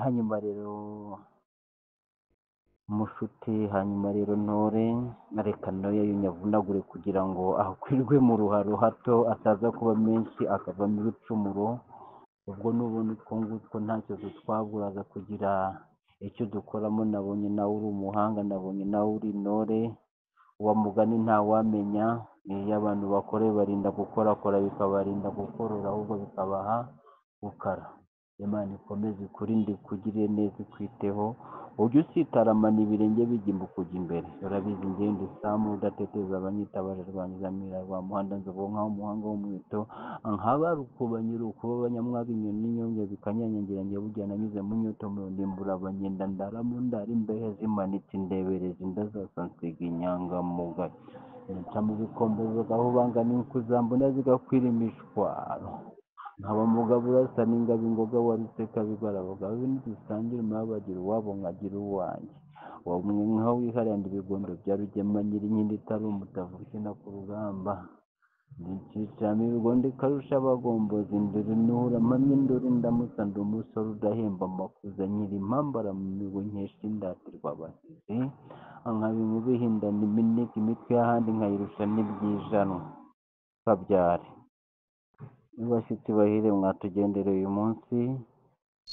hanyuma rero mushuti, hanyuma rero ntore reka nayo yunyavunagure kugira ngo akwirwe mu ruharo hato ataza kuba menshi akavamo ibicumuro. Ubwo nubona utwo ngutwo ntacyo dutwaburaza kugira icyo dukoramo. Nabonye nawe uri umuhanga, nabonye nawe uri intore, uwa mugani ntawamenya. Iyo abantu bakore barinda gukorakora bikabarinda gukorora, ahubwo bikabaha gukara. Imana ikomeze ikurinde, ikugirire neza, ikwiteho, ujye usitaramana ibirenge bijya kujya imbere. Urabizi ngende Samu udateteza abanyitabaje rwanyizamira rwa muhanda nzobo nkaho umuhanga w'umuheto nkaba rukuba nyirukuba abanyamwaga inyoni n'inyonge bikanyanyagira njye burya nanyuze mu nyoto ndimbura abanyenda ndaramo ndari imbehe zimanitse indeberezi ndazasa nsiga inyangamugayo nca mu bikombe zigahubanga n'inkuzambona zigakwira imishwaro nkaba mugabo urasa n'ingabo ingoga waruseka bigarabaga ntidusangira umwabagira uwabo nkagira uwanjye wamwe nkaho wiharanda ibigondo bya rugema nyirinkindi itari umutavu ukina ku rugamba ndicicamo ibigondo ikarusha abagombozi nduri nuhura mpamye nduri ndamutsa ndi umusore udahemba amakuza nyiri impambara mu migo nkesha indatirwa abasizi nkaba imubihindana imineke imitwe y'ahandi nkayirusha n'ibyijanwa kabyare. Bashyitsi bahire mwatugendereye uyu munsi,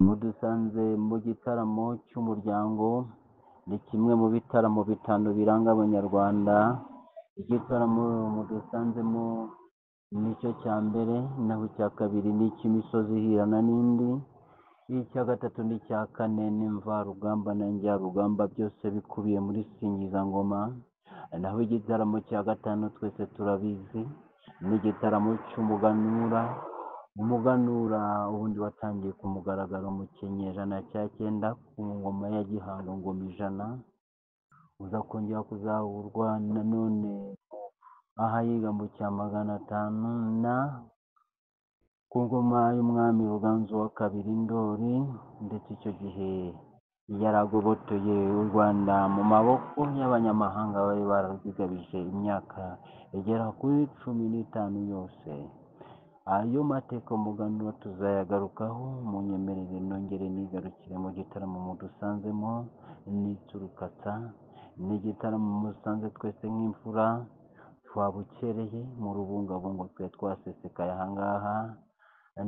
mudusanze mu gitaramo cy'umuryango. Ni kimwe mu bitaramo bitanu biranga abanyarwanda. Igitaramo mudusanzemo nicyo cya mbere, naho icya kabiri ni icy'imisozi ihirana n'indi, icya gatatu n'icya kane n'imvarugamba na njyarugamba, byose bikubiye muri singizangoma. Naho igitaramo cya gatanu twese turabizi ni igitaramo cy'umuganura. Umuganura ubundi watangiye ku mugaragaro mu kinyejana cya 9 ku ngoma ya Gihanga ngoma ijana, uza kongera kuzahurwa nanone ahayiga mu cya 500 na ku ngoma y'umwami Ruganzu wa kabiri Ndoli, ndetse icyo gihe yaragobotoye u Rwanda mu maboko y'abanyamahanga bari bararwigabije imyaka igera kuri 15 yose. Ayo mateka umuganura tuzayagarukaho. Munyemerere nongere nigarukire mu gitaramo mudusanzemo n'iturukatsa. Ni igitaramo musanze twese nk'imfura twabukereye mu rubungabungo twe twasesekaye ahangaha.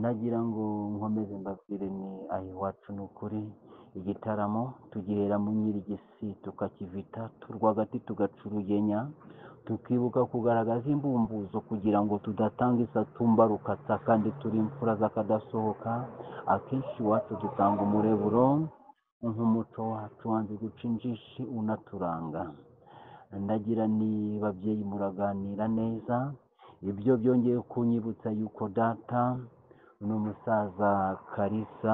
Nagira ngo nkomeze mbabwire ni iwacu ni ukuri. Igitaramo tugihera mu Nyirigisi tukakivita turwagati tugaca urugenya, tukibuka kugaragaza imbumbuzo kugira ngo tudatanga isatumba rukatsa kandi turi imfura z'akadasohoka. Akenshi iwacu dutanga umureburo nk'umuco wacu wanze guca injishi unaturanga. Ndagira ni babyeyi muraganira neza. Ibyo byongeye kunyibutsa yuko data n'umusaza Kalisa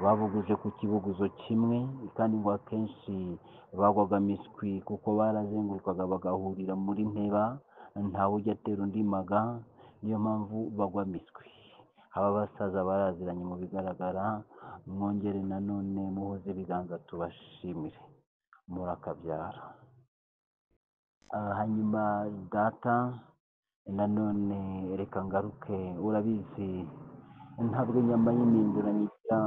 babuguje ku kibuguzo kimwe, kandi ngo akenshi bagwaga miswi kuko barazengurukaga bagahurira muri nteba, ntawe ujya atera undi maga, niyo mpamvu bagwa miswi. Aba basaza baraziranye mu bigaragara. Mwongere nanone muhoze ibiganza tubashimire, murakabyara. Hanyuma data nanone reka ngaruke. Urabizi ntabwo inyama y'iminduranye igira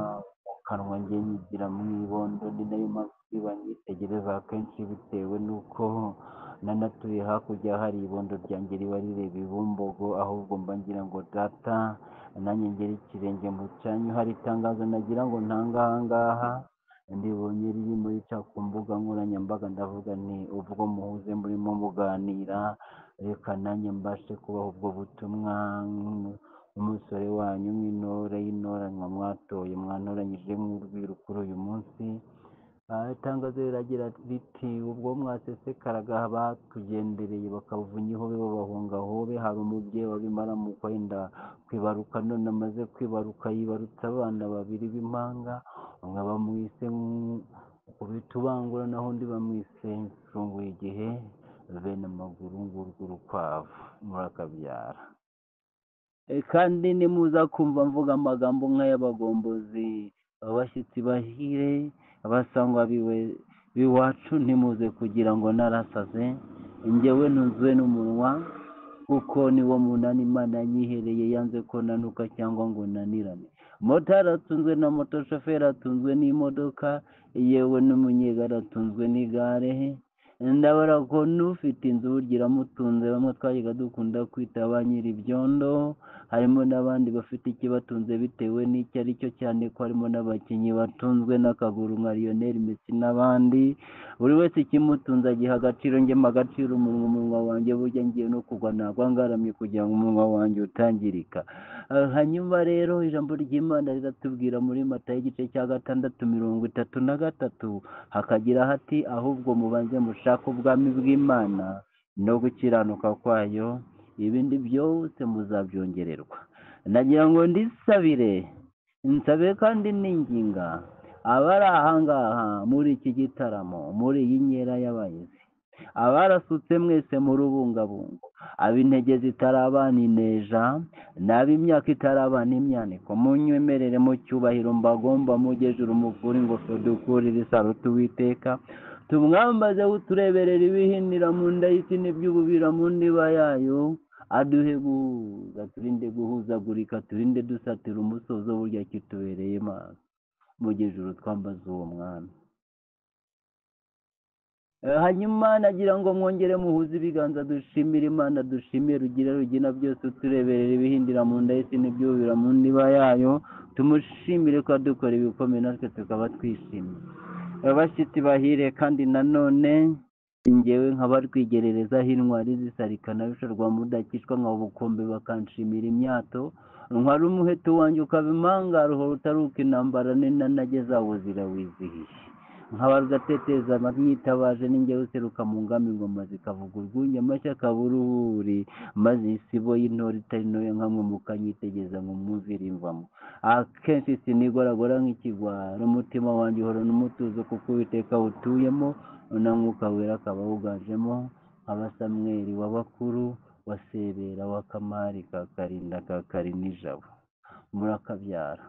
mu kanwa njye nyigira mu ibondo, ni nayo mpamvu banyitegereza akenshi bitewe n'uko nanatuye hakurya hari ibondo ryanjye riba rireba ibumbogo. Ahubwo mba ngira ngo data nanjye ngere ikirenge mu cyanyu. Hari itangazo nagira ngo ntanga ahangaha ndibonye ririmo rica ku mbuga nkoranyambaga, ndavuga nti ubwo muhuze murimo muganira, reka nanjye mbashe kubaha ubwo butumwa umusore wanyu nk'intore y'intoranywa mwatoye mwantoranyije nk'urwiru kuri uyu munsi. Itangazo riragira riti ubwo mwasesekaraga batugendereye bakavunya ihobe babahunga hobe, hari umubyeyi wabimara mu kwenda kwibaruka, none amaze kwibaruka yibarutse abana 2 b'impanga. Umwe bamwise kubitubangura, naho undi bamwise nsunguye igihe bene amaguru ngurw'urukwavu. Murakabyara. Kandi nimuza kumva mvuga amagambo nk'ay'abagombozi, abashyitsi bahire, abasangwa biwacu, ntimuze kugira ngo narasaze. Njyewe ntunzwe n'umunwa kuko niwo munani Imana yanyihereye, yanze ko nanuka cyangwa ngo nanirane. moto aratunzwe na moto, shoferi atunzwe n'imodoka, yewe n'umunyegare atunzwe n'igare. Ndabona ko n'ufite inzu burya iramutunze, bamwe twajyaga dukunda kwita ba nyir'ibyondo, harimo n'abandi bafite ikibatunze bitewe n'icyo ari cyo, cyane ko harimo n'abakinnyi batunzwe n'akaguru nka Lionel Messi n'abandi. Buri wese ikimutunze agiha agaciro, ngema agaciro umunwa wanjye, burya ngiye no kugwa nagwa ngaramye kugira ngo umunwa wanjye utangirika. Hanyuma rero ijambo ry'Imana riratubwira muri Matayo igice cya 6:33 hakagira hati, ahubwo mubanze mushake ubwami bw'Imana no gukiranuka kwayo, ibindi byose muzabyongererwa. Nagira ngo ndisabire, nsabe kandi ninginga abari ahangaha muri iki gitaramo, muri iyi nkera y'abahizi, abarasutse mwese mu rubungabungo, ab'intege zitarabana ineja, n'ab'imyaka itarabana imyaniko, munywemerere mu cyubahiro mbagomba, mugejuru mukuru ingofero dukurire isaruti Uwiteka, tumwambaze utureberera ibihinira mu nda y'isi n'iby'ububira mu ndiba yayo, aduhe guhuza, turinde guhuzagurika, turinde dusatira umusozo, burya kitubereye maso, mugejuru twambaze uwo mwami. Hanyuma nagira ngo mwongere muhuze ibiganza, dushimire Imana, dushimire rugira rugina byose, utureberera ibihindira mu nda y'isi n'ibyubira mu ndiba yayo, tumushimire ko adukora ibikomeye natwe tukaba twishimye. Abashyitsi bahire kandi nanone njyewe nkabarwigererezaho intwari zisarikana bisharwa mudakishwa nka ubukombe bakanshimira imyato, ntwari umuheto wanjye ukaba impangaro, uhora utaruka intambara n'intanage zawo zirawizihiye. Nkaba rudateteza amyitabaje, ninjye useruka mu ngamba, ingoma zikavuga urwunge, amashyi akaba uruhuri, maze isibo y'intore itari ntoya nkamwe mukanyitegeza ngo mwumvire imvamo. Akenshi sinigoragora nk'ikigwara, umutima wanjye uhorana umutuzo kuko Uwiteka utuyemo, na Mwuka Wera akaba awuganjemo, nkaba Samweli w'abakuru, wa Sebera, wa Kamari, ka Karinda, ka Karinijabo, murakabyara.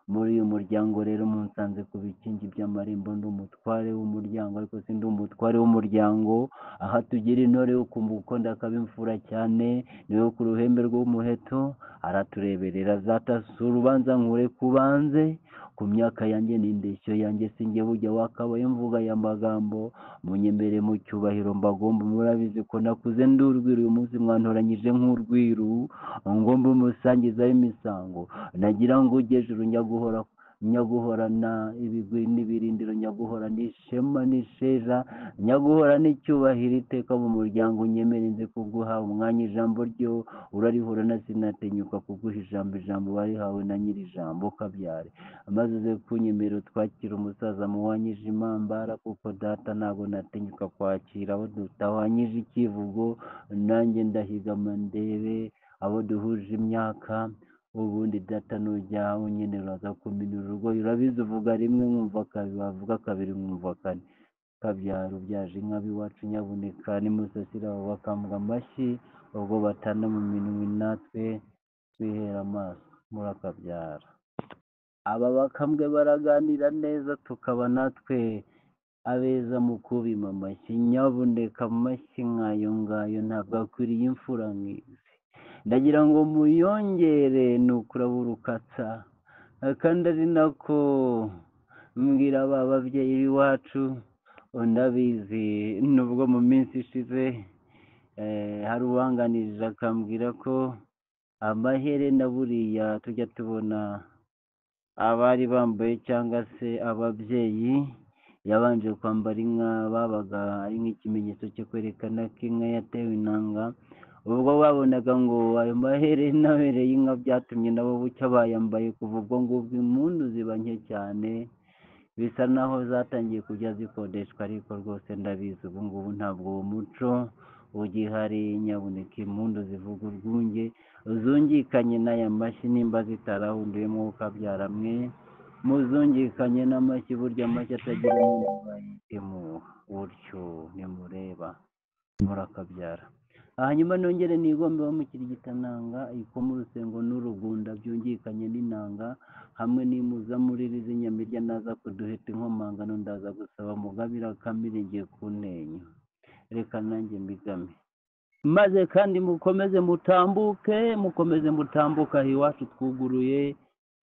Muri uyu muryango rero munsanze ku bikingi by'amarembo, ndi umutware w'umuryango, ariko si ndi umutware w'umuryango. Aha tugira intore yo kumva uko ndakaba imfura cyane, niwe ku ruhembe rw'umuheto, aratureberera zatasa urubanza nkure kubanze, ku myaka yanjye n'indeshyo yanjye sinjye bujya wakabaye mvuga aya magambo, munyembere mu cyubahiro mbagomba, murabizi ko nakuze ndi urwiru, uyu munsi mwantoranyije nk'urwiru, ngomba umusangiza w'imisango. Nagira ngo ugejuru nyaguhorana ibigwi n'ibirindiro, nyaguhora n'ishema n'isheja, nyaguhora n'icyubahiro iteka mu muryango, unyemere nze kuguha umwanya, ijambo ryo urarihura na sinatenyuka kuguha ijambo warihawe na nyiri ijambo, kabyare. Maze uze kunyemera twakira umusaza muwanyije imambara, kuko data ntabwo natenyuka kwakira abo tutahwanyije ikivugo, nanjye ndahigama ndebe abo duhuje imyaka, ubundi data nujya unyenera uraza kuminura urugo, urabizi uvuga rimwe nkumva kabiri, wavuga kabiri nkumva kane, kabyara ubyaje inka b'iwacu nyabuneka, nimusasira abo bakambwa amashyi, ubwo batana mu minwe natwe twihera amaso, murakabyara. Aba bakambwe baraganira neza, tukaba natwe abeza mu kubima amashyi, nyabuneka amashyi nk'ayo ngayo ntabwo akwiriye imfura nk'izi. Ndagira ngo muyongere nukurabura ukatsa, kandi ari nako mbwira aba babyeyi b'iwacu, ndabizi nubwo mu minsi ishize hari uwanganirije akambwira ko amaherena buriya tujya tubona abari bambaye cyangwa se ababyeyi yabanje kwambara inka, babaga ari nk'ikimenyetso cyo kwerekana ko inka yatewe intanga. Ubwo babonaga ngo ayo maherena abereye inka byatumye nabo bucya bayambaye, kuva ubwo ngubwo impundu ziba nke cyane, bisa naho zatangiye kujya zikodeshwa, ariko rwose ndabizi ubu ngubu ntabwo uwo muco ugihari. Nyabuneka impundu zivuga urwunge, zungikanye n'aya mashyi, nimba zitarahunduyemo ukabyara mwe, muzungikanye n'amashyi, burya amashyi atagira umuntu bayitemuha, buryo nimureba murakabyara. Hanyuma nongere nigombe bamukirigitananga, ikoma urusengo n'urugunda byungikanye n'inanga, hamwe n'imuzamuriri z'inyamirya, naza kuduheta inkomangano, ndaza gusaba mugabira kamire ngiye kunenya, reka nanjye mbigame. Maze kandi mukomeze mutambuke, mukomeze mutambuka, iwacu twuguruye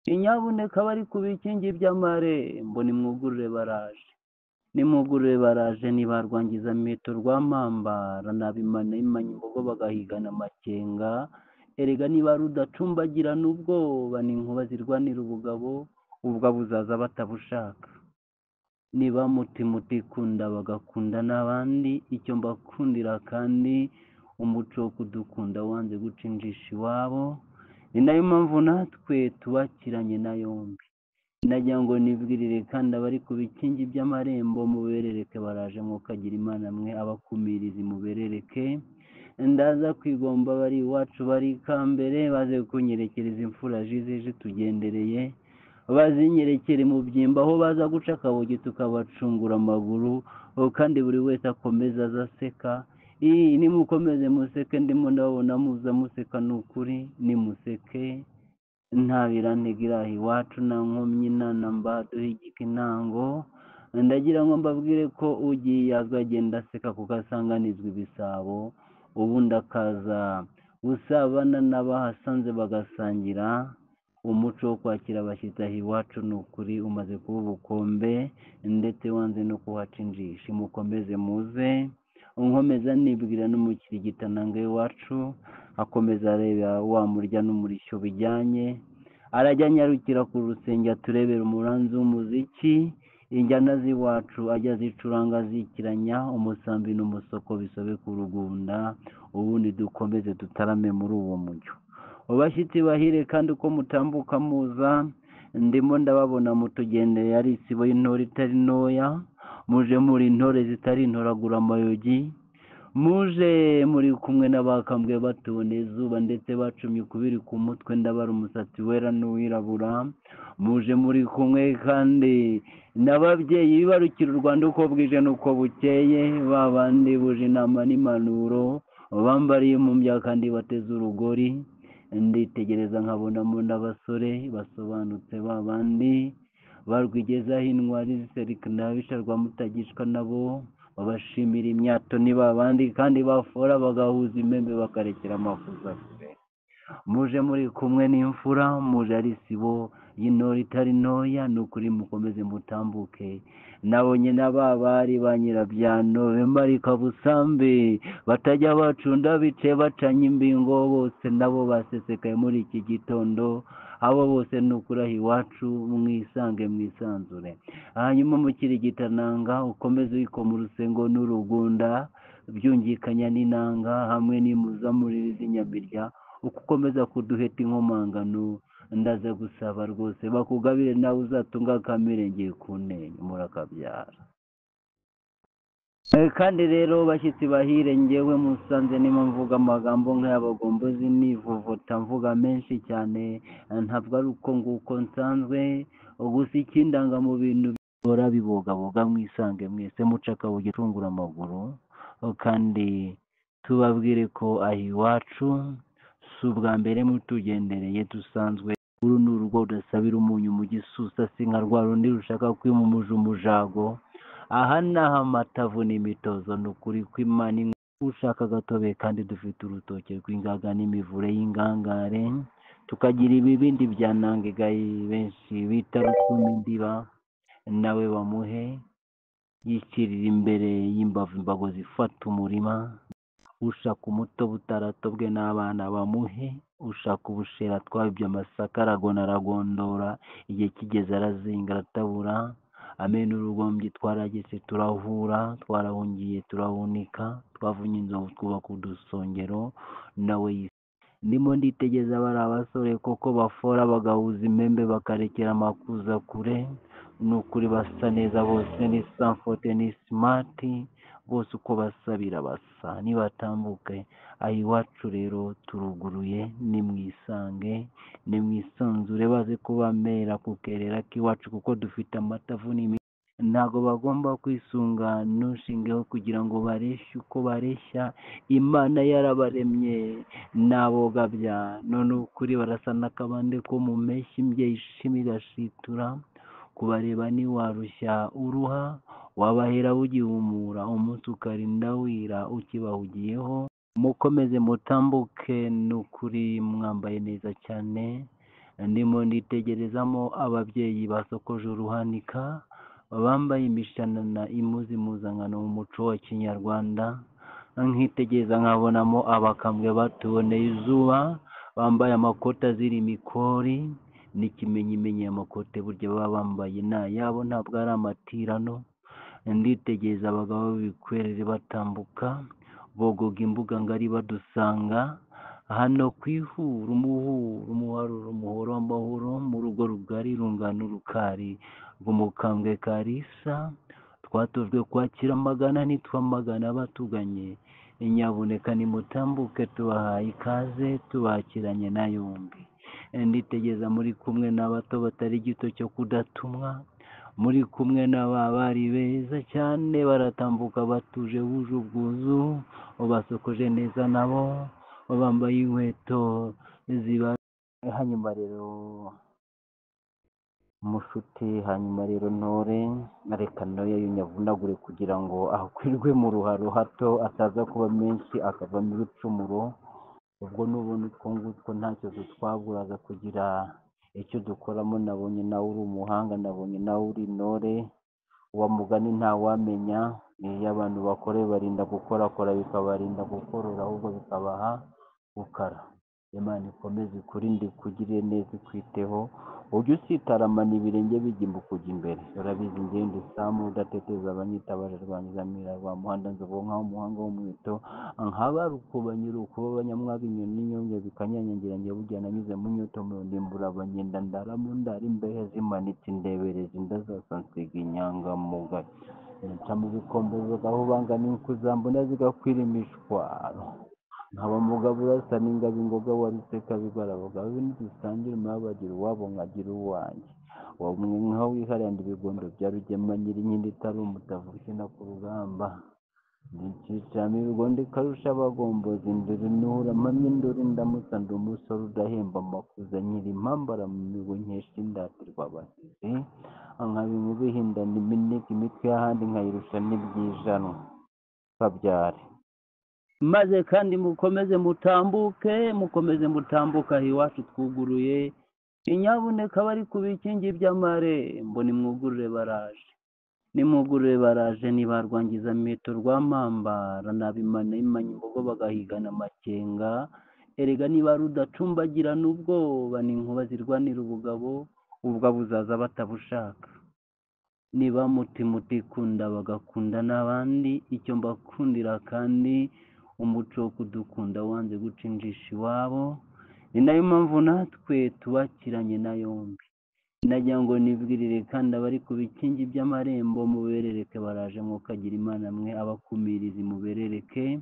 inyabuneka bari ku bikingi by'amarembo nimwugurure baraje, nimwugurure baraje ntibarwangiza miheto rwa mpambara nabimana imanya imbogo bagahigana amakenga, erega niba rudacumbagirana ubwoba n'inkuba zirwanira ubugabo, ubwo buzaza batabushaka. Niba mutima utikunda bagakunda n'abandi, icyo mbakundira kandi umuco wo kudukunda wanze guca injisha iwabo, ni nayo mpamvu natwe tubakiranye na yombi. Nagira ngo nibwirire kandi abari ku bikingi by'amarembo muberereke baraje mwokagira imana mwe abakumirizi muberereke, ndaza kwigomba bari iwacu bari ikambere baze kunyerekereza imfura jize zitugendereye, bazinyerekere mu byimba aho baza guca akabogi tukabacungura amaguru, kandi buri wese akomeza aza aseka. Nimukomeze museke ndimo ndabona muza museka ni ukuri, nimuseke nta birantega iraha iwacu na nkomyi na mba duhigika intango. Ndagira ngo mbabwire ko ugiye azagenda aseka kuko asanganizwa ibisabo, ubundi akaza usabana n'abahasanze bagasangira. Umuco wo kwakira abashyitsi aha iwacu ni ukuri umaze kuba ubukombe, ndetse wanze no kuhaca injishi. Mukomeze muze, unkomeza nibwira n'umukirigitananga iwacu akomeza areba wa murya n'umurishyo bijyanye, arajya anyarukira ku rusenge aturebera umuranzi w'umuziki, injyana z'iwacu ajya zicuranga zikiranya umusambi n'umusoko bisobe ku rugunda, ubundi dukomeze tutarame muri uwo mujyo. Abashyitsi bahire kandi uko mutambuka muza, ndimo ndababona mutugendeye ari isibo y'intore itari ntoya, muje muri intore zitari intoragura amayogi, muje muri kumwe n'abakambwe batubona izuba ndetse bacumye ukubiri ku mutwe ndabara umusatsi wera n'uwirabura, muje muri kumwe kandi n'ababyeyi bibarukira u Rwanda uko bwije n'uko bukeye, babandi buje inama n'impanuro bambariye impumbya kandi bateze urugori. Nditegereza nkabonamo n'abasore basobanutse babandi barwigezaho intwari ziserikana abisha rwa mutagishwa, nabo babashimira imyato ni babandi kandi bafora bagahuza impembe bakarekera amafuza kure. Muje muri kumwe n'imfura, muje ari isibo y'intore itari ntoya, ni ukuri mukomeze mutambuke. Nabonye n'ababari ba nyirabyano bemarika busambe batajya bacunda bice bacanye imbingo, bose nabo basesekaye muri iki gitondo. Abo bose ni ukuri aha iwacu mwisange mwisanzure. Hanyuma mukirigitananga ukomeze wikoma urusengo n'urugunda byungikanya n'inanga hamwe n'imuzamurire z'inyamirya, uko ukomeza kuduheta inkomangano. Ndaza gusaba rwose bakugabire nawe uzatunga kamere ngiye kunenya murakabyara. Kandi rero bashyitsi bahire ngewe musanze nimo mvuga amagambo nk'ay'abagombozi nivovota mvuga menshi cyane, ntabwo ari uko nguko nsanzwe, gusa ikindanga mu bintu bihora bibogaboga mwisange mwese muca akabugi icungura amaguru, kandi tubabwire ko aha iwacu si ubwa mbere mutugendereye dusanzwe. Uru ni urugo rudasabira umunyu mu gisusa, si nka rwa rundi rushaka kwimumuja umujago. Aha naho amatavu n'imitozo ni ukuri kw'Imana imwe, ushaka agatobe kandi dufite urutoke rw'ingaga n'imivure y'ingangare, tukagira ibibindi bya nangegayi benshi bita rukumi ndiba, nawe bamuhe yishyirira imbere y'imbavu imbago zifata umurima. Ushaka umutobe utaratobwe n'abana bamuhe, ushaka ubushera twabibye amasaka aragona aragondora, igihe kigeze arazinga aratabura. Amena urugombyi twaragese turahura, twarahungiye turahunika, twavunye inzovu twubaka udusongero, nawe ndimo nditegeza bari abasore koko bafora bagahuza impembe bakarekera amakuza kure. Ni ukuri basa neza bose, ni sanfote ni simati bose, uko basabira basa nibatambuke. Aha iwacu rero turuguruye, nimwisange nimwisanzure, baze kubamera kukerera k'iwacu kuko dufite amatavu ntago bagomba kwisunga ntushingeho kugira ngo bareshye uko bareshya. Imana yarabaremye n'abogabya, none ukuri barasa n'akabande ko mu mpeshyi imbyeyi ishima igashitura. Kubareba ntiwarushya uruha, wabahera ugihumura, umunsi ukarinda wira ukibahugiyeho. Mukomeze mutambuke, ni ukuri mwambaye neza cyane, ndimo nditegerezamo ababyeyi basokoje uruhanika bambaye imishanana imuzi impuzankano mu muco wa kinyarwanda, nkitegereza nkabonamo abakambwe batuboneye izuba bambaye amakoti azira imikori n'ikimenyimenyi. Amakote burya baba bambaye ni ayabo ntabwo ari amatirano. Nditegereza abagabo b'ibikwerere batambuka bogoga imbuga ngari badusanga hano ku ihuru, umuhoro w'amahoro mu rugo rugari rungana urukari rw'umukambwe Kalisa. Twatojwe kwakira amagana ntitwamagana batuganye, nyabuneka nimutambuke tubahaye ikaze tubakiranye na yombi. Nditegeza muri kumwe n'abato batari gito cyo kudatumwa, muri kumwe n'ababari beza cyane baratambuka batuje buje ubwuzu, basokoje neza nabo bambaye inkweto ziba. Hanyuma rero mushuti, hanyuma rero ntore reka noya yunyavunagure kugira ngo akwirwe mu ruharo hato ataza kuba menshi akavamo ibicumuro. Ubwo nubona utwo ngutwo ntacyo dutwaburaza kugira icyo dukoramo. Nabonye nawe uri umuhanga, nabonye nawe uri intore, wa mugani ntawamenya. Iyo abantu bakore barinda gukorakora bikabarinda gukorora ahubwo bikabaha gukara. Imana ikomeze ikurinde ikugirire neza ikwiteho, ujye usitaramana ibirenge bijya kujya imbere. Urabizi ngende Samu udateteza abanyitabaje rwanyizamira rwa muhanda nzobo nkaho umuhanga w'umuheto nkabarukuba nyirukuba abanyamwaga inyoni n'inyonge bikanyanyagira njye burya nanyuze mu nyoto mu ndimbura abanyenda ndaramo ndari imbehe zimanitse indebereza inda zose nsiga inyangamugayo nca mu bikombe aho bangana inkuzambona zigakwira imishwaro. Nkaba mugabo urasa n'ingabo ingoga waruseka bigora abagabo ntidusangira umubagira uwabo nkagira uwanjye. Wamwe nkaho wiharanda ibigondo bya Rugema nyirinkindi itari umutavu ukina ku rugamba. Nicicamo ibigondo ikarusha abagombozi imbere nuhura mpamye induru ndamutsa ndi umusore udahemba amakuza nyiri impambara mu migo nkesha indatirwa abasizi. Nkaba imubihindana imineke imitwe y'ahandi nkayirusha n'ibyijanwa kabyare. Maze kandi mukomeze mutambuke aho iwacu twuguruye. Inyabuneka bari ku bikingi by'amarembo nimwugurure baraje ntibarwangiza miheto rwamambara nabimana imanya imbogo bagahigana amakenga. Erega niba rudacumbagira n'ubwoba n'inkuba zirwanira ubugabo buzaza batabushaka. Niba mutikunda bagakunda n'abandi, icyo mbakundira kandi umuco wo kudukunda wanze guca injisha iwabo. Ni nayo mpamvu natwe tubakiranye na yombi. Nagira ngo nibwirire kandi abari ku bikingi by'amarembo muberereke baraje mwokagira Imana mwe abakumirizi muberereke.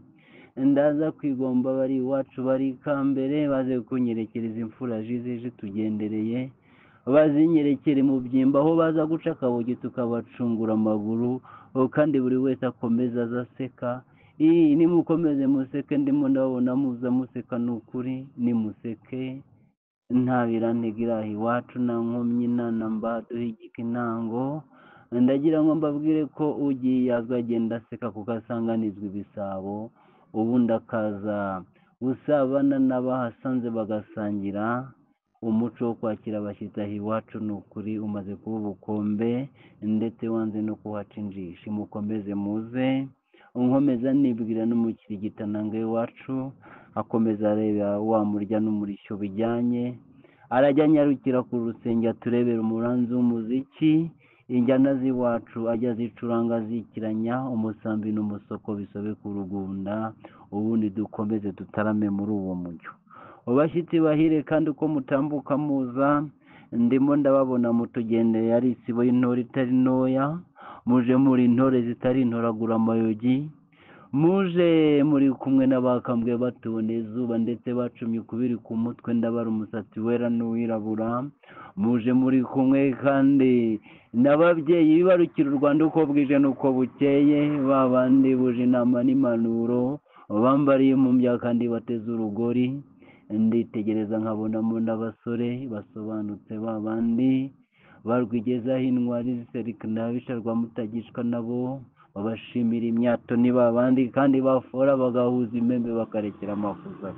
Ndaza kwigomba bari iwacu bari ikambere baze kunyerekereza imfura zije tugendereye, bazinyerekere mu byimba aho baza guca akabogi tukabacungura amaguru, kandi buri wese akomeza azaseka. Nimukomeze museke, ndimo ndabona muza museka n'ukuri. Nimuseke nta birantega iraha iwacu na nkomyi na mba duhigika intango. Ndagira ngo mbabwire ko ugiye azagenda aseka kuko asanganizwa ibisabo, ubundi akaza usabana n'abahasanze bagasangira. Umuco wo kwakira abashyitsi aho iwacu ni ukuri umaze kuba ubukombe, ndetse wanze no kuhaca injishi. Mukomeze muze. Unkomeza nibwira n'umukirigitananga iwacu akomeza areba wa murya n'umurishyo bijyanye. Arajya anyarukira ku rusenge aturebera umuranzi w'umuziki. Injyana z'iwacu ajya zicuranga zikiranya umusambi n'umusoko bisobe ku rugunda. Ubundi dukomeze tutarame muri uwo mujyo. Abashyitsi bahire kandi uko mutambuka muza, ndimo ndababona mutugendeye ari isibo y'intore itari ntoya. Muje muri intore zitari intoragura amayogi, muje muri kumwe n'abakambwe batubona izuba ndetse bacumye ukubiri ku mutwe ndabara umusatsi wera n'uwirabura. Muje muri kumwe kandi n'ababyeyi bibarukira u Rwanda uko bwije n'uko bukeye, babandi buje inama n'impanuro bambariye mu myaka kandi bateze urugori. Nditegereza nkabonamo n'abasore basobanutse babandi barwigezaho intwari ziserikana abisha rwa mutagishwa nabo babashimira imyato ni babandi kandi bafora bagahuza imembe bakarekera amafuza.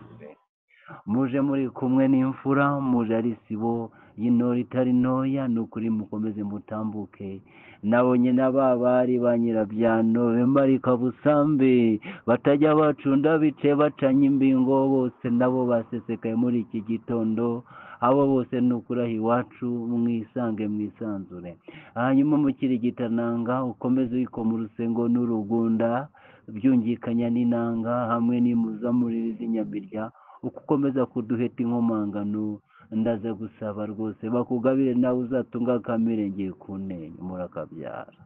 muje muri kumwe n'imfura, muje ari sibo y'intore itari ntoya, ni ukuri mukomeze mutambuke. Nabonye na ba bari ba nyirabyano bemarika busambe batajya bacunda bice bacanye imbingo, bose nabo basesekaye muri iki gitondo. Abo bose ni ukuri aho iwacu mwisange mwisanzure. Hanyuma mukirigitananga ukomeze wikoma urusengo n'urugunda byungikanya n'inanga hamwe n'imuzamurire z'inyamirya, uko ukomeza kuduheta inkomangano. Ndaza gusaba rwose bakugabire nawe uzatunga akamirengeye ku ntenyo murakabyara.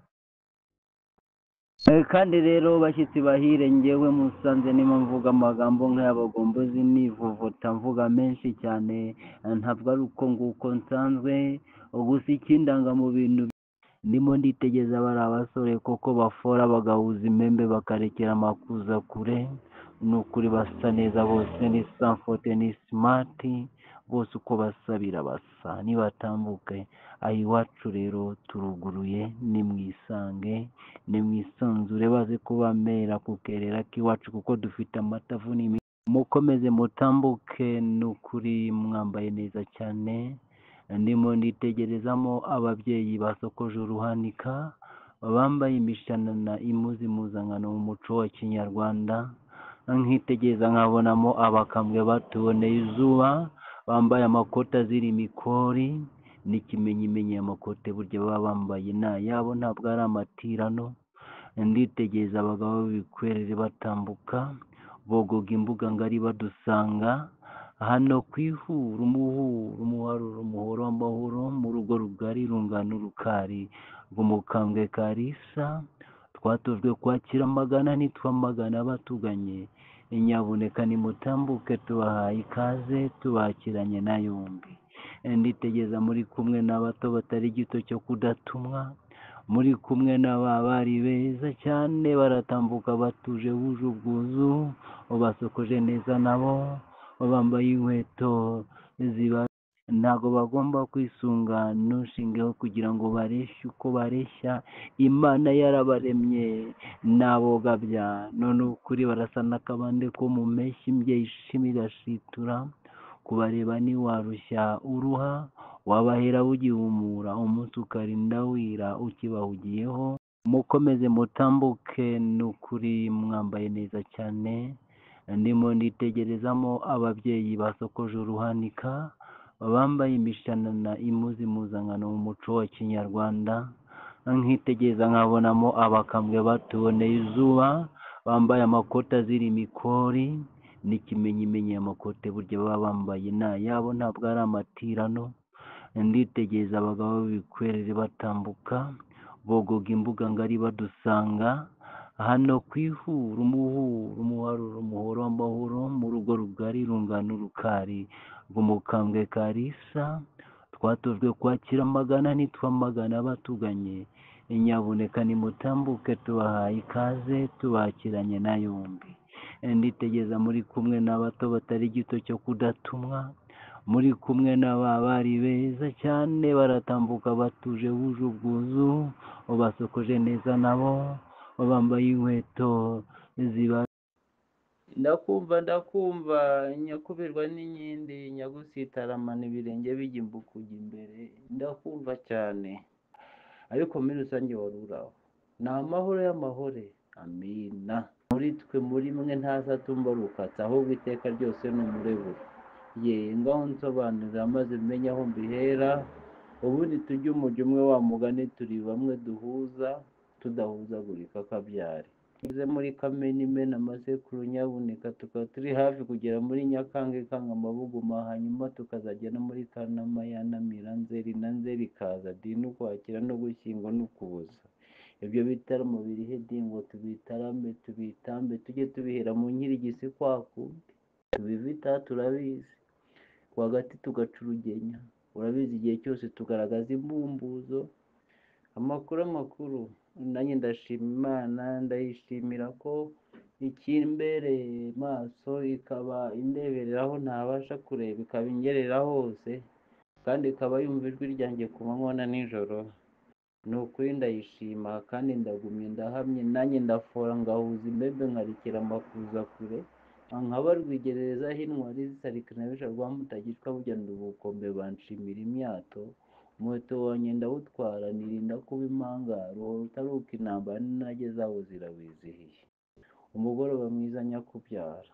Kandi rero bashyitsi bahire, ngewe musanze nimo mvuga amagambo nk'ay'abagombozi nivovota mvuga menshi cyane, ntabwo ari uko nguko nsanzwe, gusa ikindanga mu bintu ndimo nditegeza bari abasore koko bafora bagahuza impembe bakarekera amakuza kure. Ni ukuri basa neza bose, ni sanfote ni simati bose, uko basabira basa nibatambuke. Aho iwacu rero turuguruye, nimwisange nimwisanzure, baze kubamera kukerera k'iwacu kuko dufite amatavu mukomeze mutambuke. Ni ukuri mwambaye neza cyane, ndimo nditegerezamo ababyeyi basokoje uruhanika bambaye imishanana imuzi impuzankano mu muco wa kinyarwanda. Nkitegereza nkabonamo abakambwe batuboneye izuba bambaye amakoti azira imikori n'ikimenyimenyi. Amakote burya baba bambaye n'ayabo, ntabwo ari amatirano. Nditegereza abagabo b'ibikwerere batambuka bogoga imbuga ngari badusanga hano ku ihuru, umuharuro, umuhoro w'amahoro, mu rugo rugari rungana urukari rw'umukambwe Kalisa. Twatojwe kwakira amagana ntitwamagana batuganye. Nyabuneka nimutambuke, tubahaye ikaze, tubakiranye na yombi. Nditegeza muri kumwe n'abato batari gito cyo kudatumwa, muri kumwe n'ababari beza cyane baratambuka batuje buje ubwuzu, basokoje neza nabo bambaye inkweto ziba ntabwo bagomba kwisunga ntushingeho kugira ngo bareshye uko bareshya. Imana yarabaremye n'abogabya, none ukuri barasa n'akabande ko mu mpeshyi imbyeyi ishima igashitura. Kubareba ntiwarushya uruha, wabahera ugihumura, umunsi ukarinda wira ukibahugiyeho. Mukomeze mutambuke, ni ukuri mwambaye neza cyane, ndimo nditegerezamo ababyeyi basokoje uruhanika bambaye imishanana imuzi impuzankano mu muco wa kinyarwanda. Nkitegereza nkabonamo abakambwe batuboneye izuba bambaye amakoti azira imikori n'ikimenyimenyi. Amakote burya baba bambaye n'ayabo, ntabwo ari amatirano. Nditegereza abagabo b'ibikwerere batambuka bogoga imbuga ngari badusanga hano ku ihuru, umuharuro, umuhoro w'amahoro, mu rugo rugari rungana urukari rw'umukambwe Kalisa. Twatojwe kwakira amagana ntitwamagana batuganye. Nyabuneka nimutambuke, tubahaye ikaze, tubakiranye na yombi. Nditegeza muri kumwe n'abato batari gito cyo kudatumwa, muri kumwe n'ababari beza cyane baratambuka batuje buje ubwuzu, basokoje neza nabo bambaye inkweto ziba ndakumva nyakubirwa n'inkindi nyagusitaramana ibirenge bijya kujya imbere. Ndakumva cyane, ariko muri rusange wari uraho. Ni amahoro y'amahore, amina. Muri twe muri mwe ntazatumba rukatsa, ahubwo iteka ryose ni umureburo. Ngaho nsobanurira maze menye aho mbihera, ubundi tujye umujyo umwe wa mugani, turi bamwe duhuza tudahuzagurika akabyari. Tuze muri Kamena imena amasekuru nyabuneka, tukaba turi hafi kugera muri Nyakanga ikanga amabuguma, hanyuma tukazajya no muri Kanama yanamira Nzeri, na Nzeri ikaza dini ukwakira no gushyingo n'ukuboza. Ibyo bitaramo birihe dingo, tubitarame tubitambe, tujye tubihera mu nkirigisi kwa kundi tubivita. Turabizi kuwa gati tugaca urugenya, urabizi igihe cyose tugaragaza imbumbuzo. Amakuru nanjye ndashima Imana, ndayishimira ko ikimbereye maso ikaba indeberera aho ntabasha kureba, ikaba ingerera hose, kandi ikaba yumva ijwi ryanjye ku manywa na nijoro. Ni ukuri ndayishima kandi ndagumye ndahamye, nanjye ndafora ngahuza imbebe nkarikira amakuza kure. nkaba rwigererezaho intwari zisarikana bisha rwa mutagishwa burya ndi ubukombe banshimira imyato, umuheto wanjye ndawutwara nirinda kuba impangaro, utaruka intambara ninageze aho zirawizihiye, umugoroba mwiza nyakubyara.